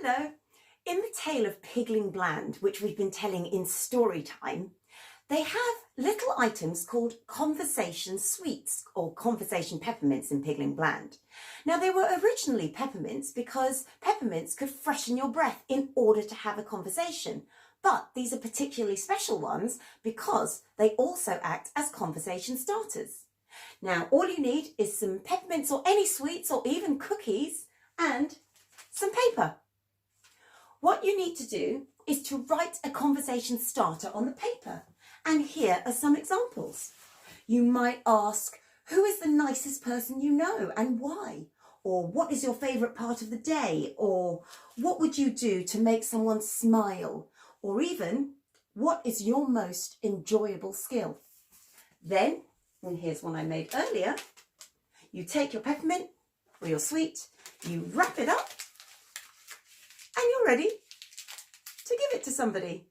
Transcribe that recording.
though. In the Tale of Pigling Bland, which we've been telling in story time, they have little items called conversation sweets or conversation peppermints in Pigling Bland. Now, they were originally peppermints because peppermints could freshen your breath in order to have a conversation. But these are particularly special ones because they also act as conversation starters. Now, all you need is some peppermints or any sweets or even cookies and some paper. What you need to do is to write a conversation starter on the paper. And here are some examples. You might ask, who is the nicest person you know and why? Or what is your favourite part of the day? Or what would you do to make someone smile? Or even, what is your most enjoyable skill? Then, and here's one I made earlier, you take your peppermint or your sweet, you wrap it up, and you're ready to give it to somebody.